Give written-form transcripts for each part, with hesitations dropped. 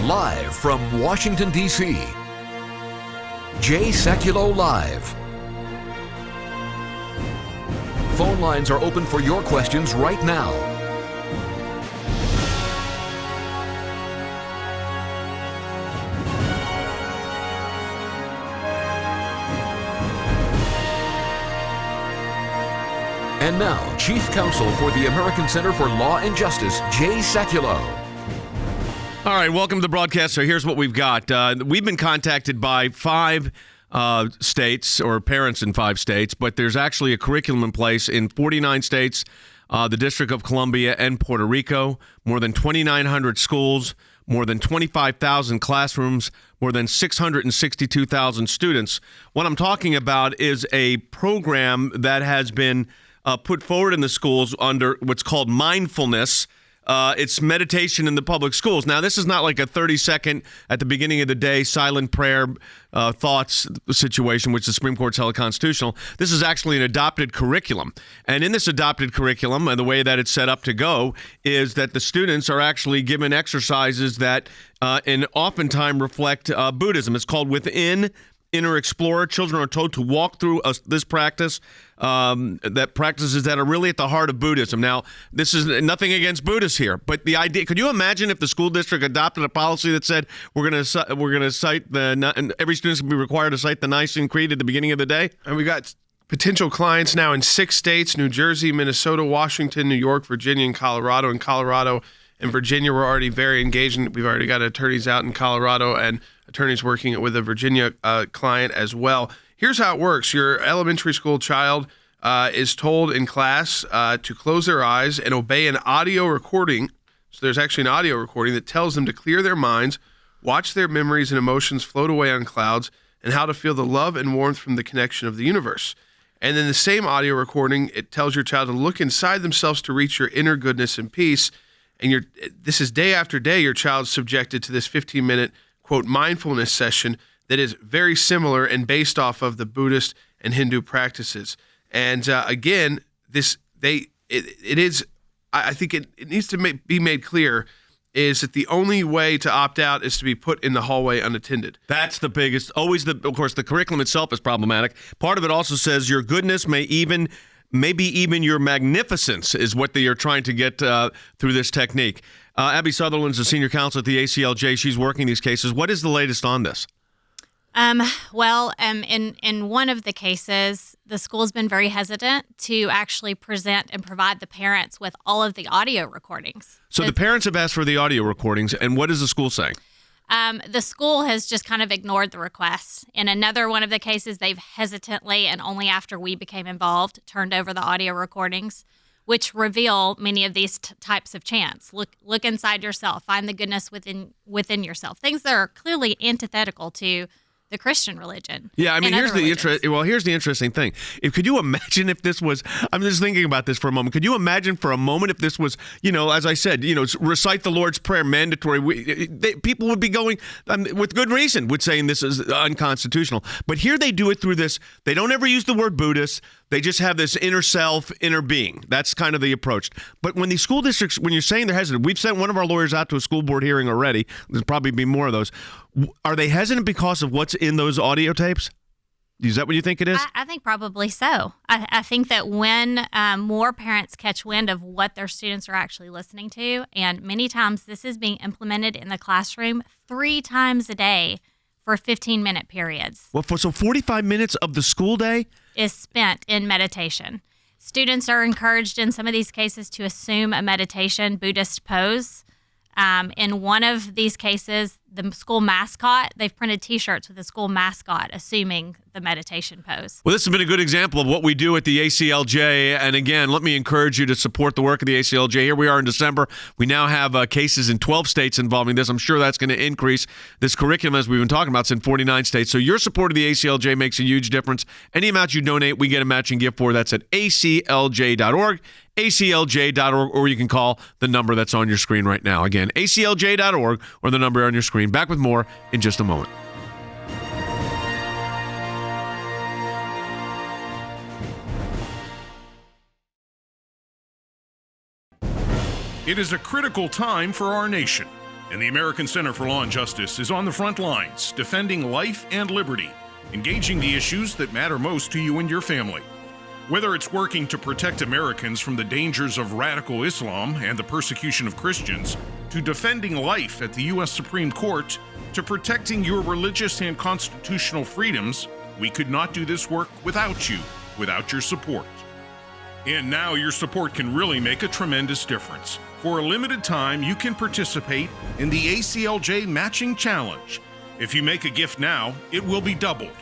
Live from Washington, D.C., Sekulow Live. Phone lines are open for your questions right now. And now, Chief Counsel for the American Center for Law and Justice, Sekulow. All right, welcome to the broadcast. So here's what we've got. We've been contacted by 5 states, or parents in 5 states, but there's actually a curriculum in place in 49 states, the District of Columbia and Puerto Rico, more than 2,900 schools, more than 25,000 classrooms, more than 662,000 students. What I'm talking about is a program that has been put forward in the schools under what's called Mindfulness. It's meditation in the public schools. Now, this is not like a 30-second at the beginning of the day silent prayer thoughts situation, which the Supreme Court's held constitutional. This is actually an adopted curriculum. And in this adopted curriculum, and the way that it's set up to go, is that the students are actually given exercises that oftentimes reflect Buddhism. It's called Within Inner Explorer. Children are told to walk through this practice, practices that are really at the heart of Buddhism. Now, this is nothing against Buddhists here, but the idea, could you imagine if the school district adopted a policy that said we're going to cite and every student's going to be required to cite the Nicene Creed at the beginning of the day? And we got potential clients now in 6 states: New Jersey, Minnesota, Washington, New York, Virginia, and Colorado. In Colorado and Virginia, we're already very engaged. We've already got attorneys out in Colorado and attorneys working with a Virginia client as well. Here's how it works. Your elementary school child is told in class to close their eyes and obey an audio recording. So there's actually an audio recording that tells them to clear their minds, watch their memories and emotions float away on clouds, and how to feel the love and warmth from the connection of the universe. And then the same audio recording, it tells your child to look inside themselves to reach your inner goodness and peace. And this is day after day, your child's subjected to this 15-minute, quote, mindfulness session that is very similar and based off of the Buddhist and Hindu practices. And again, I think it needs to be made clear is that the only way to opt out is to be put in the hallway unattended. That's the biggest. Of course, the curriculum itself is problematic. Part of it also says your goodness maybe even your magnificence is what they are trying to get through this technique. Abby Sutherland's a senior counsel at the ACLJ. She's working these cases. What is the latest on this? In one of the cases, the school's been very hesitant to actually present and provide the parents with all of the audio recordings. So the parents have asked for the audio recordings, and what is the school saying? The school has just kind of ignored the request. In another one of the cases, they've hesitantly, and only after we became involved, turned over the audio recordings, which reveal many of these types of chants. Look inside yourself, find the goodness within yourself. Things that are clearly antithetical to the Christian religion. Yeah, I mean, here's the interesting thing. Could you imagine if this was, I'm just thinking about this for a moment. Could you imagine for a moment if this was, as I said, recite the Lord's Prayer mandatory? People would be going, with good reason, would saying this is unconstitutional. But here they do it through this. They don't ever use the word Buddhist. They just have this inner self, inner being. That's kind of the approach. But when these school districts, when you're saying they're hesitant, we've sent one of our lawyers out to a school board hearing already. There's probably be more of those. Are they hesitant because of what's in those audio tapes? Is that what you think it is? I think probably so. I think that when more parents catch wind of what their students are actually listening to, and many times this is being implemented in the classroom 3 times a day for 15-minute periods. Well, so 45 minutes of the school day is spent in meditation. Students are encouraged in some of these cases to assume a meditation Buddhist pose. In one of these cases, the school mascot, they've printed T-shirts with the school mascot assuming the meditation pose. Well, this has been a good example of what we do at the ACLJ. And again, let me encourage you to support the work of the ACLJ. Here we are in December. We now have cases in 12 states involving this. I'm sure that's going to increase. This curriculum, as we've been talking about, is in 49 states. So your support of the ACLJ makes a huge difference. Any amount you donate, we get a matching gift for. That's at aclj.org. aclj.org, or you can call the number that's on your screen right now. Again, aclj.org, or the number on your screen. Back with more in just a moment. It is a critical time for our nation. And the American Center for Law and Justice is on the front lines, defending life and liberty, engaging the issues that matter most to you and your family. Whether it's working to protect Americans from the dangers of radical Islam and the persecution of Christians, to defending life at the U.S. Supreme Court, to protecting your religious and constitutional freedoms, we could not do this work without you, without your support. And now your support can really make a tremendous difference. For a limited time, you can participate in the ACLJ Matching Challenge. If you make a gift now, it will be doubled.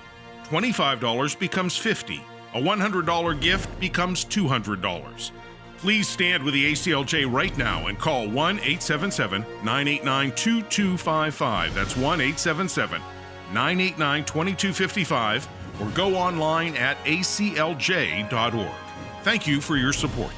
$25 becomes $50. A $100 gift becomes $200. Please stand with the ACLJ right now and call 1-877-989-2255. That's 1-877-989-2255, or go online at aclj.org. Thank you for your support.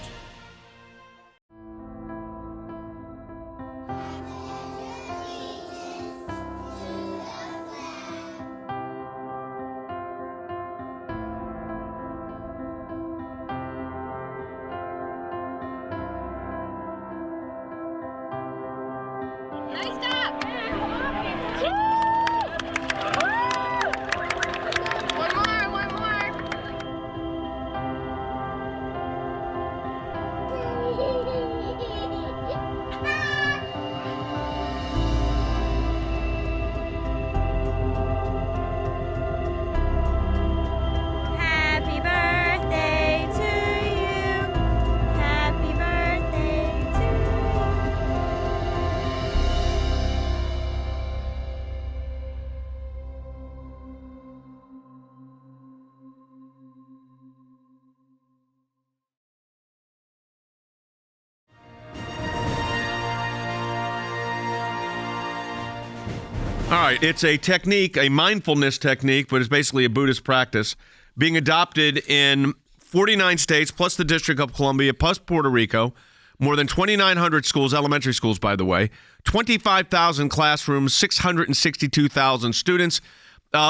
All right, it's a technique, a mindfulness technique, but it's basically a Buddhist practice being adopted in 49 states, plus the District of Columbia, plus Puerto Rico, more than 2,900 schools, elementary schools, by the way, 25,000 classrooms, 662,000 students.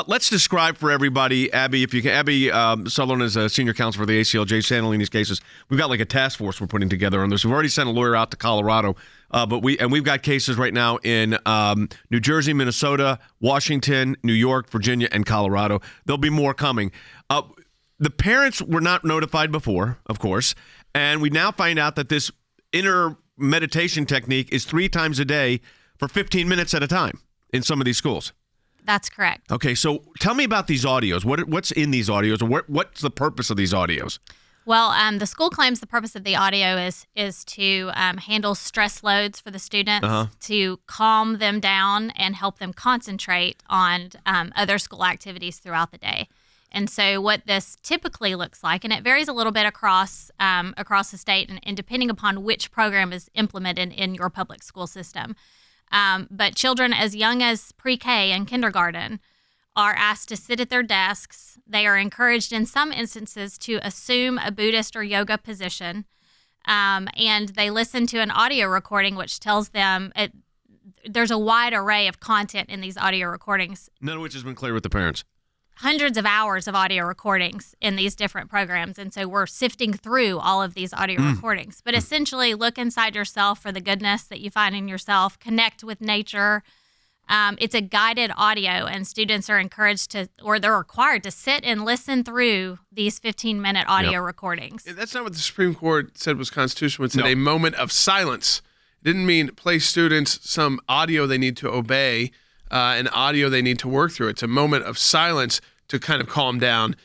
Let's describe for everybody, Abby, if you can. Abby Sutherland is a senior counsel for the ACLJ, handling these cases. We've got like a task force we're putting together on this. We've already sent a lawyer out to Colorado, but we've got cases right now in New Jersey, Minnesota, Washington, New York, Virginia, and Colorado. There'll be more coming. The parents were not notified before, of course, and we now find out that this inner meditation technique is 3 times a day for 15 minutes at a time in some of these schools. That's correct. Okay, so tell me about these audios. What's in these audios, or what's the purpose of these audios? Well, the school claims the purpose of the audio is to handle stress loads for the students, to calm them down and help them concentrate on other school activities throughout the day. And so what this typically looks like, and it varies a little bit across the state and depending upon which program is implemented in your public school system. But children as young as pre-K and kindergarten are asked to sit at their desks. They are encouraged in some instances to assume a Buddhist or yoga position, and they listen to an audio recording which tells them there's a wide array of content in these audio recordings. None of which has been clear with the parents. Hundreds of hours of audio recordings in these different programs. And so we're sifting through all of these audio recordings. But essentially, look inside yourself for the goodness that you find in yourself, connect with nature. It's a guided audio, and students are encouraged to, or they're required to sit and listen through these 15-minute audio recordings. That's not what the Supreme Court said was constitutional. It said a moment of silence. It didn't mean place students some audio they need to obey, an audio they need to work through. It's a moment of silence to kind of calm down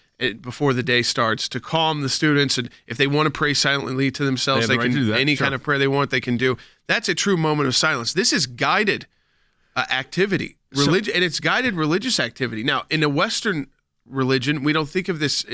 before the day starts, to calm the students. And if they want to pray silently to themselves, they can do any kind of prayer they want, they can do. That's a true moment of silence. This is guided activity, and it's guided religious activity. Now, in a Western religion, we don't think of this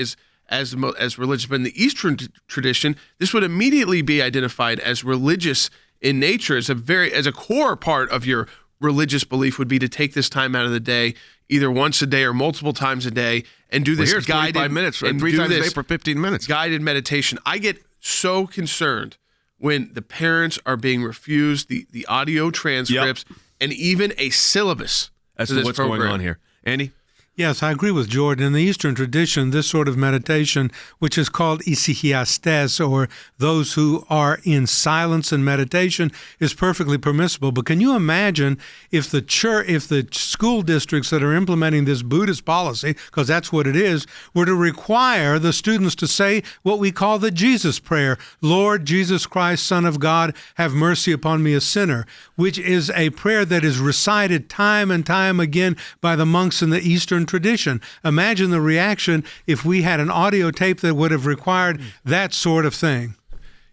as religious, but in the Eastern tradition, this would immediately be identified as religious in nature, as a core part of your religious belief would be to take this time out of the day, either once a day or multiple times a day, and do this guided 5 minutes and 3 times a day for 15 minutes. Guided meditation. I get so concerned when the parents are being refused the audio transcripts and even a syllabus. That's to this what's program. going on here. Andy? Yes, I agree with Jordan. In the Eastern tradition, this sort of meditation, which is called isihiastes, or those who are in silence and meditation, is perfectly permissible. But can you imagine if the school districts that are implementing this Buddhist policy, because that's what it is, were to require the students to say what we call the Jesus prayer, Lord Jesus Christ, Son of God, have mercy upon me, a sinner, which is a prayer that is recited time and time again by the monks in the Eastern tradition. Imagine the reaction if we had an audio tape that would have required that sort of thing.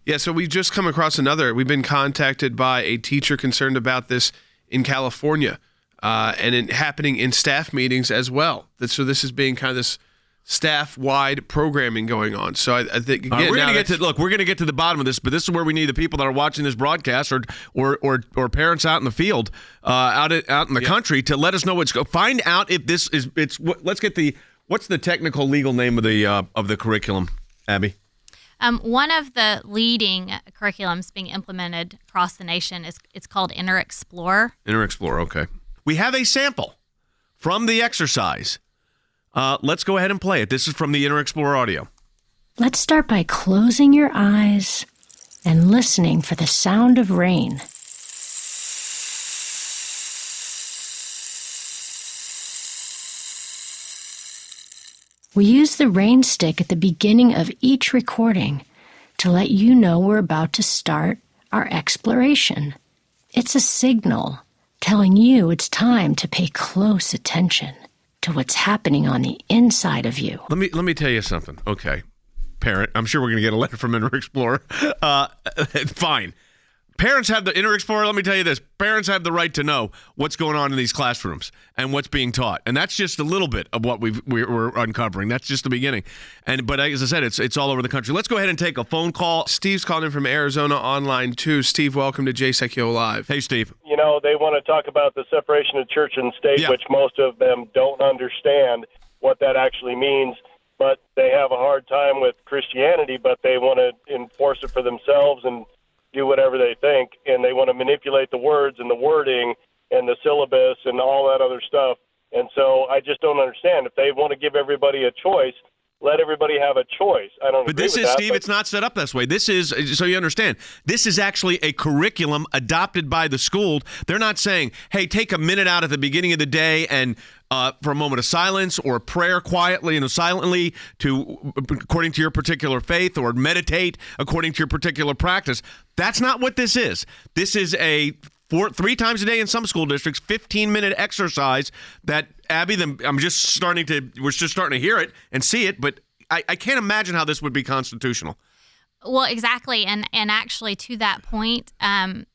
Yeah, so we've just come across we've been contacted by a teacher concerned about this in California, and it happening in staff meetings as well. So this is being kind of this staff-wide programming going on. So I think again, we're going to get to the bottom of this, but this is where we need the people that are watching this broadcast or parents out in the field, out in the country, to let us know what's going. Find out if this is let's get what's the technical legal name of the curriculum, Abby? One of the leading curriculums being implemented across the nation it's called Inner Explorer. Inner Explorer, okay. We have a sample from the exercise. Let's go ahead and play it. This is from the Inner Explorer audio. Let's start by closing your eyes and listening for the sound of rain. We use the rain stick at the beginning of each recording to let you know we're about to start our exploration. It's a signal telling you it's time to pay close attention to what's happening on the inside of you. Let me tell you something. Okay, parent, I'm sure we're going to get a letter from Inner Explorer. Fine. Parents have the Inner Explorer. Let me tell you this. Parents have the right to know what's going on in these classrooms and what's being taught. And that's just a little bit of what we're uncovering. That's just the beginning. But as I said, it's all over the country. Let's go ahead and take a phone call. Steve's calling in from Arizona online too. Steve, welcome to Jay Sekulow Live. Hey, Steve. You know, they want to talk about the separation of church and state, which most of them don't understand what that actually means. But they have a hard time with Christianity, but they want to enforce it for themselves and do whatever they think, and they want to manipulate the words and the wording and the syllabus and all that other stuff. And so I just don't understand. If they want to give everybody a choice, let everybody have a choice. I don't agree with that. But this is, Steve, it's not set up this way. This is, so you understand, this is actually a curriculum adopted by the school. They're not saying, hey, take a minute out at the beginning of the day and for a moment of silence or prayer quietly and silently according to your particular faith, or meditate according to your particular practice. That's not what this is. This is a 3 times a day in some school districts, 15-minute exercise that, Abby, we're just starting to hear it and see it, but I can't imagine how this would be constitutional. Well, exactly. And actually, to that point, on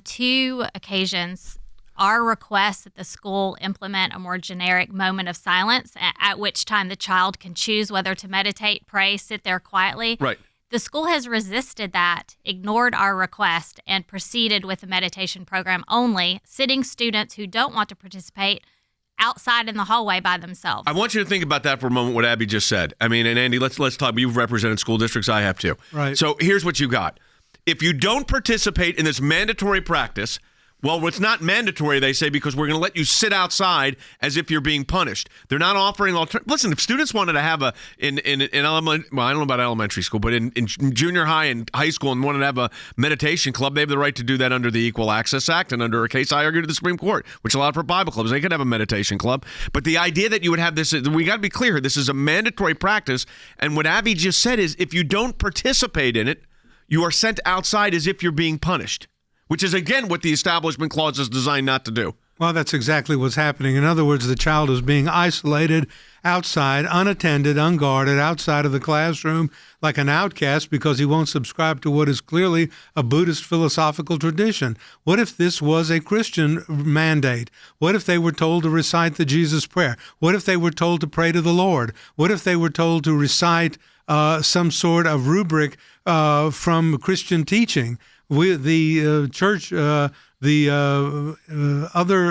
2 occasions, our request that the school implement a more generic moment of silence, at which time the child can choose whether to meditate, pray, sit there quietly. Right. The school has resisted that, ignored our request, and proceeded with the meditation program only, sitting students who don't want to participate outside in the hallway by themselves. I want you to think about that for a moment, what Abby just said. I mean, and Andy, let's talk. You've represented school districts. I have too. Right. So here's what you got. If you don't participate in this mandatory practice, well, it's not mandatory, they say, because we're going to let you sit outside as if you're being punished. They're not offering Listen, if students wanted to have I don't know about elementary school, but in junior high and high school, and wanted to have a meditation club, they have the right to do that under the Equal Access Act and under a case I argued to the Supreme Court, which allowed for Bible clubs. They could have a meditation club. But the idea that you would have this, we got to be clear here, this is a mandatory practice. And what Abby just said is, if you don't participate in it, you are sent outside as if you're being punished, which is, again, what the Establishment Clause is designed not to do. Well, that's exactly what's happening. In other words, the child is being isolated outside, unattended, unguarded, outside of the classroom like an outcast because he won't subscribe to what is clearly a Buddhist philosophical tradition. What if this was a Christian mandate? What if they were told to recite the Jesus prayer? What if they were told to pray to the Lord? What if they were told to recite some sort of rubric from Christian teaching? The church, other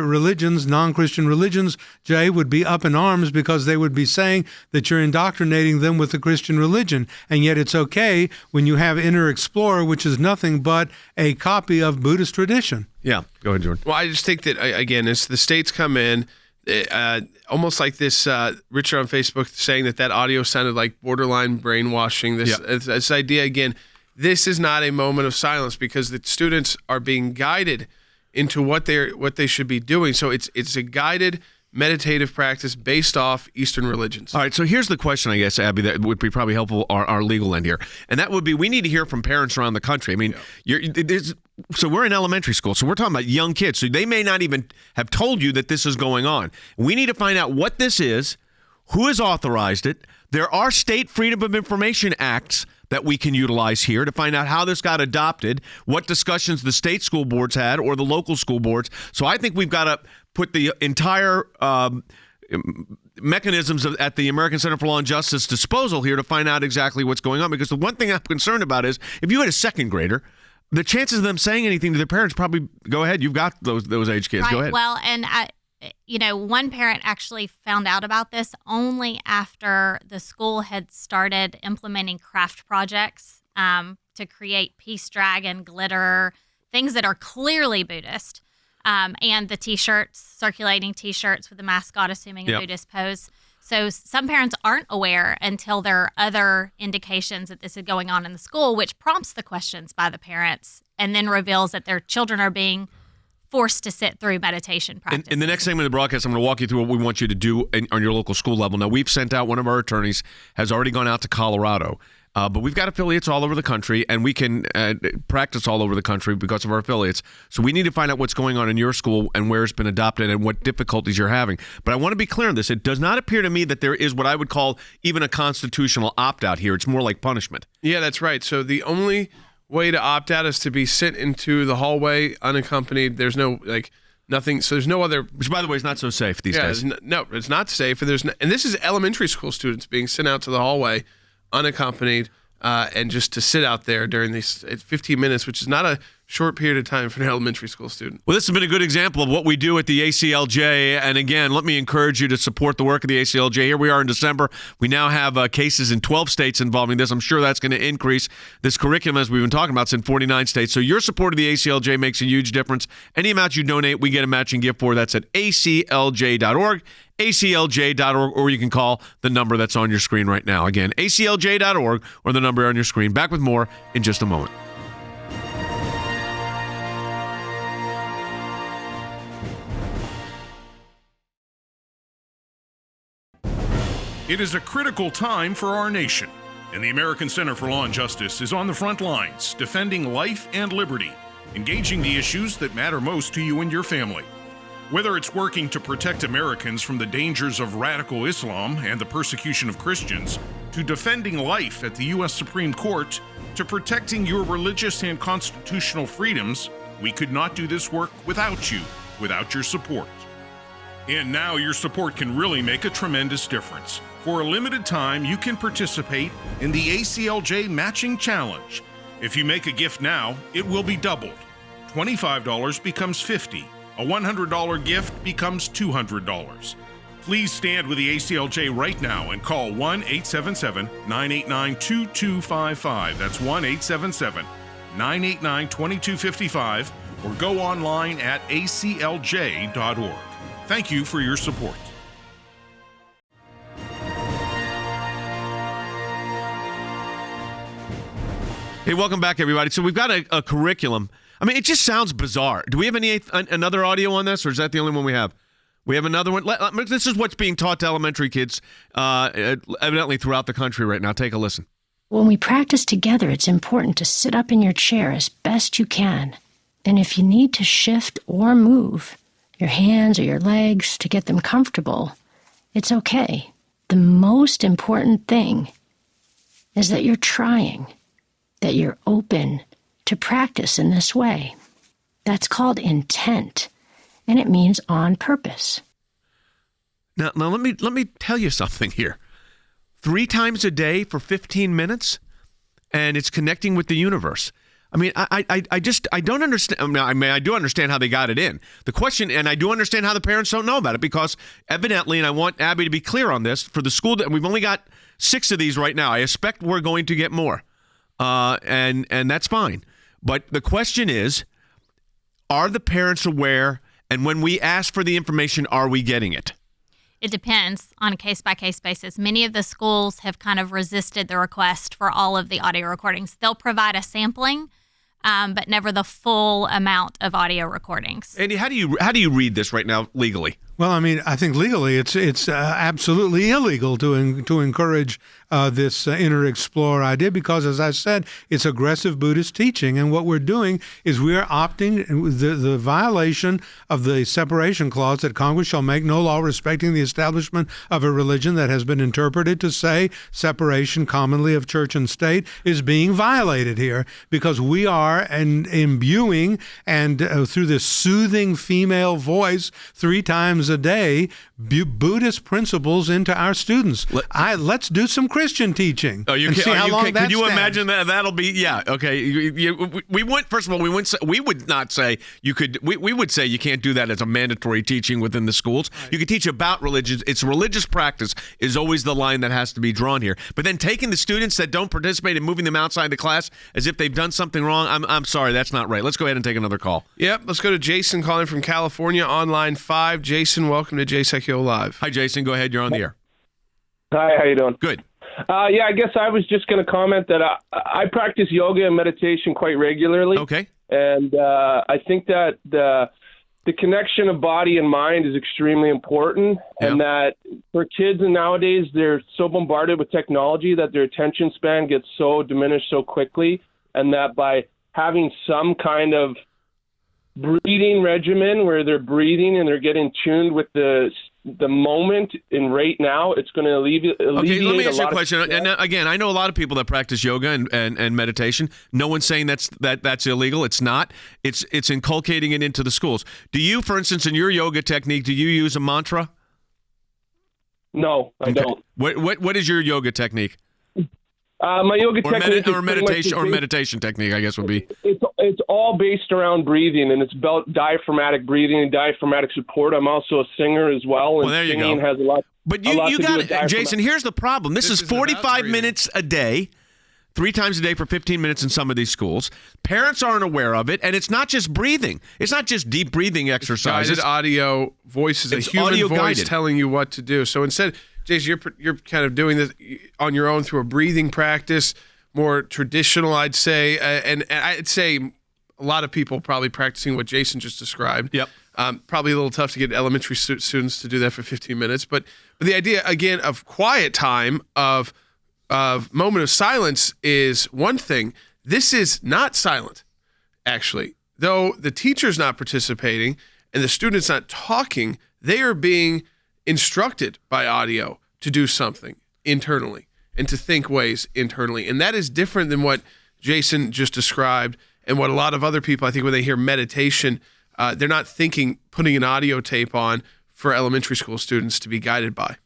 religions, non-Christian religions, Jay, would be up in arms because they would be saying that you're indoctrinating them with the Christian religion. And yet it's okay when you have Inner Explorer, which is nothing but a copy of Buddhist tradition. Yeah, go ahead, Jordan. Well, I just think that, again, as the states come in, almost like this Richard on Facebook saying that audio sounded like borderline brainwashing. This idea, again, this is not a moment of silence because the students are being guided into what they should be doing. So it's a guided meditative practice based off Eastern religions. All right, so here's the question, I guess, Abby, that would be probably helpful, our legal end here. And that would be, we need to hear from parents around the country. I mean, so we're in elementary school, so we're talking about young kids. So they may not even have told you that this is going on. We need to find out what this is, who has authorized it. There are state Freedom of Information Acts that we can utilize here to find out how this got adopted, what discussions the state school boards had or the local school boards. So I think we've got to put the entire mechanisms at the American Center for Law and Justice disposal here to find out exactly what's going on. Because the one thing I'm concerned about is if you had a second grader, the chances of them saying anything to their parents probably, go ahead, you've got those age kids, right. Go ahead. Well, and one parent actually found out about this only after the school had started implementing craft projects to create peace dragon, glitter, things that are clearly Buddhist, and the T-shirts, circulating T-shirts with the mascot assuming a Buddhist pose. So some parents aren't aware until there are other indications that this is going on in the school, which prompts the questions by the parents and then reveals that their children are being forced to sit through meditation practice. In the next segment of the broadcast, I'm going to walk you through what we want you to do on your local school level. Now, we've sent out, one of our attorneys has already gone out to Colorado, but we've got affiliates all over the country, and we can practice all over the country because of our affiliates. So we need to find out what's going on in your school and where it's been adopted and what difficulties you're having. But I want to be clear on this. It does not appear to me that there is what I would call even a constitutional opt-out here. It's more like punishment. Yeah, that's right. So the only way to opt out is to be sent into the hallway unaccompanied. There's no nothing. So there's no other. Which, by the way, is not so safe these days. No, it's not safe. And and this is elementary school students being sent out to the hallway unaccompanied, and just to sit out there during these 15 minutes, which is not a short period of time for an elementary school student. Well, this has been a good example of what we do at the ACLJ. And again, let me encourage you to support the work of the ACLJ. Here we are in December. We now have cases in 12 states involving this. I'm sure that's going to increase. This curriculum, as we've been talking about, is in 49 states. So your support of the ACLJ makes a huge difference. Any amount you donate, we get a matching gift for. That's at aclj.org. aclj.org, or you can call the number that's on your screen right now. Again, aclj.org, or the number on your screen. Back with more in just a moment. It is a critical time for our nation, and the American Center for Law and Justice is on the front lines, defending life and liberty, engaging the issues that matter most to you and your family. Whether it's working to protect Americans from the dangers of radical Islam and the persecution of Christians, to defending life at the U.S. Supreme Court, to protecting your religious and constitutional freedoms, we could not do this work without you, without your support. And now your support can really make a tremendous difference. For a limited time, you can participate in the ACLJ Matching Challenge. If you make a gift now, it will be doubled. $25 becomes $50. A $100 gift becomes $200. Please stand with the ACLJ right now and call 1-877-989-2255. That's 1-877-989-2255, or go online at aclj.org. Thank you for your support. Hey, welcome back, everybody. So we've got a curriculum. I mean, it just sounds bizarre. Do we have another audio on this, or is that the only one we have? We have another one. This is what's being taught to elementary kids, evidently throughout the country right now. Take a listen. When we practice together, it's important to sit up in your chair as best you can. And if you need to shift or move your hands or your legs to get them comfortable, it's okay. The most important thing is that you're trying, that you're open to practice in this way. That's called intent, and it means on purpose. Now let me tell you something here. 3 times a day for 15 minutes, and it's connecting with the universe. I mean, I don't understand. I mean, I do understand how they got it in. The question, and I do understand how the parents don't know about it, because evidently, and I want Abby to be clear on this, for the school, that we've only got 6 of these right now. I expect we're going to get more, and that's fine. But the question is, are the parents aware? And when we ask for the information, are we getting it? It depends on a case-by-case basis. Many of the schools have kind of resisted the request for all of the audio recordings. They'll provide a sampling, but never the full amount of audio recordings. Andy, how do you read this right now legally? Well, I mean, I think legally it's absolutely illegal to encourage this inner explorer idea because, as I said, it's aggressive Buddhist teaching. And what we're doing is we are opting the violation of the separation clause that Congress shall make no law respecting the establishment of a religion that has been interpreted to say separation commonly of church and state is being violated here because we are imbuing and through this soothing female voice 3 times a day Buddhist principles into our students. Let's do some Christian teaching. Oh, you can? Could you imagine that? That'll be okay. We would first of all we would not say you could. We would say you can't do that as a mandatory teaching within the schools. Right. You could teach about religion. It's religious practice is always the line that has to be drawn here. But then taking the students that don't participate and moving them outside the class as if they've done something wrong. I'm sorry, that's not right. Let's go ahead and take another call. Yep, let's go to Jason calling from California on line 5. Jason, welcome to Jay Sekulow Live. Hi, Jason. Go ahead. You're on the air. Hi, how you doing? Good. I guess I was just going to comment that I practice yoga and meditation quite regularly. Okay. And I think that the connection of body and mind is extremely important, and that for kids nowadays, they're so bombarded with technology that their attention span gets so diminished so quickly, and that by having some kind of breathing regimen where they're breathing and they're getting tuned with the moment and right now, it's going to alleviate okay, let me ask you a question. And again, I know a lot of people that practice yoga and meditation. No one's saying that's illegal. It's not. It's inculcating it into the schools. Do you, for instance, in your yoga technique, do you use a mantra? No, I don't. What is your yoga technique? My yoga technique meditation technique, I guess, would be. It's all based around breathing, and it's about diaphragmatic breathing and diaphragmatic support. I'm also a singer as well, and singing has a lot. But you got it, Jason. Here's the problem. This is 45 minutes a day, 3 times a day for 15 minutes in some of these schools. Parents aren't aware of it, and it's not just breathing. It's not just deep breathing exercises. Guided audio voices, a human voice telling you what to do. So instead, Jason, you're kind of doing this on your own through a breathing practice, more traditional, I'd say, and I'd say a lot of people probably practicing what Jason just described. Yep. Probably a little tough to get elementary students to do that for 15 minutes, but the idea again of quiet time, of moment of silence is one thing. This is not silent, actually. Though the teacher's not participating and the student's not talking, they are being instructed by audio to do something internally and to think ways internally. And that is different than what Jason just described and what a lot of other people, I think when they hear meditation, they're not thinking putting an audio tape on for elementary school students to be guided by.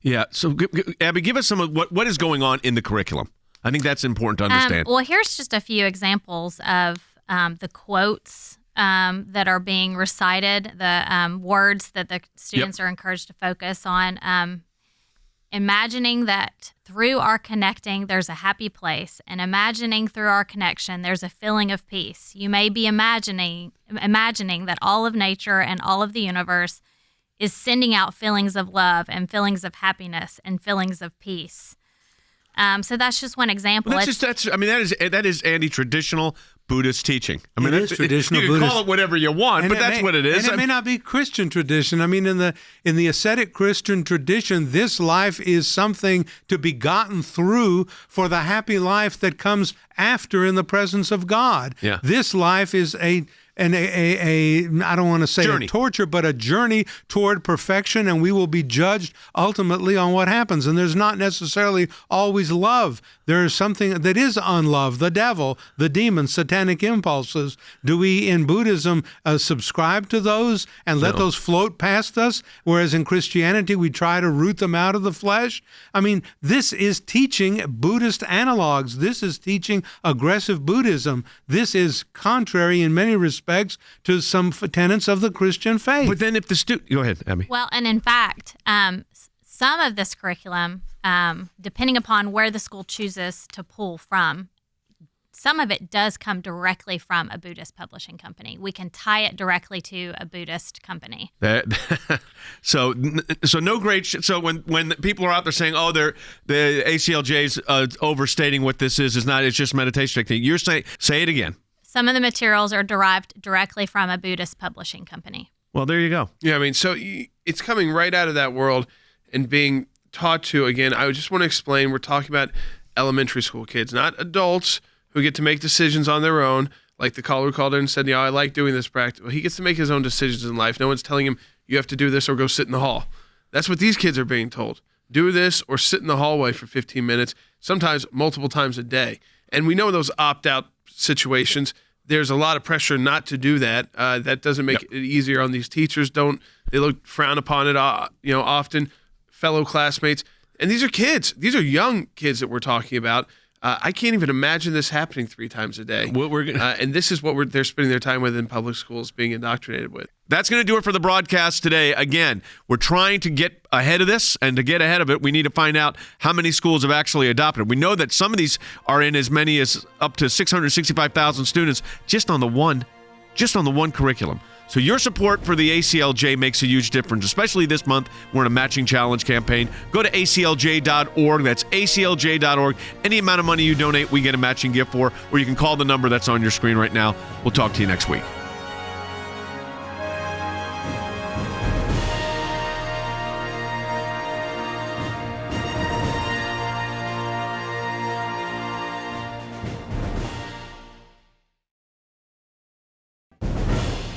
Yeah. So, Abby, give us some of what is going on in the curriculum. I think that's important to understand. Well, here's just a few examples of the quotes that are being recited, the words that the students are encouraged to focus on. Imagining that through our connecting, there's a happy place, and imagining through our connection, there's a feeling of peace. You may be imagining that all of nature and all of the universe is sending out feelings of love and feelings of happiness and feelings of peace. So that's just one example. Well, that is Andy, traditional Buddhist teaching. I mean, it is traditional Buddhist. You can call it whatever you want, but that's what it is. And it may not be Christian tradition. I mean, in the ascetic Christian tradition, this life is something to be gotten through for the happy life that comes after in the presence of God. Yeah. This life is a I don't want to say journey. A torture, but a journey toward perfection, and we will be judged ultimately on what happens. And there's not necessarily always love. There is something that is unlove, the devil, the demons, satanic impulses. Do we in Buddhism subscribe to those and let those float past us, whereas in Christianity we try to root them out of the flesh? I mean, this is teaching Buddhist analogs. This is teaching aggressive Buddhism. This is contrary in many respects to some tenets of the Christian faith. But then if the student... Go ahead, Abby. Well, and in fact, some of this curriculum, depending upon where the school chooses to pull from, some of it does come directly from a Buddhist publishing company. We can tie it directly to a Buddhist company. So no great. So when people are out there saying, "Oh, the ACLJ's overstating what this is not. It's just meditation technique." You're saying, say it again. Some of the materials are derived directly from a Buddhist publishing company. Well, there you go. Yeah, I mean, so it's coming right out of that world and being taught to. Again, I just want to explain. We're talking about elementary school kids, not adults who get to make decisions on their own. Like the caller who called in and said, I like doing this practice. Well, he gets to make his own decisions in life. No one's telling him you have to do this or go sit in the hall. That's what these kids are being told. Do this or sit in the hallway for 15 minutes, sometimes multiple times a day. And we know those opt-out situations. There's a lot of pressure not to do that. That doesn't make it easier on these teachers. They look frown upon it, often, fellow classmates. And these are kids. These are young kids that we're talking about. I can't even imagine this happening 3 times a day. And this is what they're spending their time with in public schools, being indoctrinated with. That's going to do it for the broadcast today. Again, we're trying to get ahead of this, and to get ahead of it, we need to find out how many schools have actually adopted it. We know that some of these are in as many as up to 665,000 students just on the one curriculum. So your support for the ACLJ makes a huge difference, especially this month. We're in a matching challenge campaign. Go to aclj.org. That's aclj.org. Any amount of money you donate, we get a matching gift for, or you can call the number that's on your screen right now. We'll talk to you next week.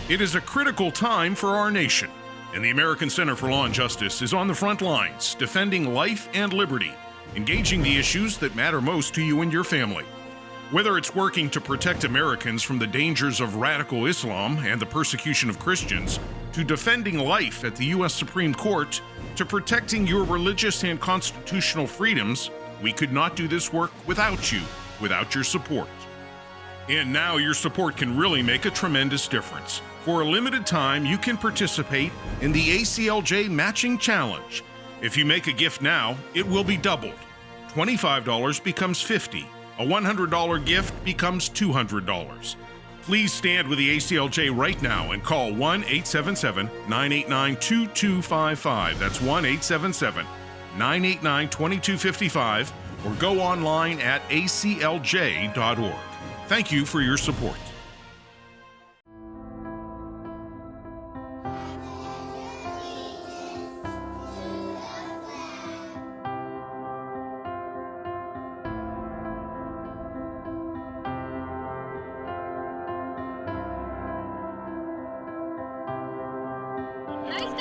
It is a critical time for our nation, and the American Center for Law and Justice is on the front lines, defending life and liberty, engaging the issues that matter most to you and your family. Whether it's working to protect Americans from the dangers of radical Islam and the persecution of Christians, to defending life at the U.S. Supreme Court, to protecting your religious and constitutional freedoms, we could not do this work without you, without your support. And now your support can really make a tremendous difference. For a limited time, you can participate in the ACLJ Matching Challenge. If you make a gift now, it will be doubled. $25 becomes $50. A $100 gift becomes $200. Please stand with the ACLJ right now and call 1-877-989-2255. That's 1-877-989-2255, or go online at aclj.org. Thank you for your support. Nice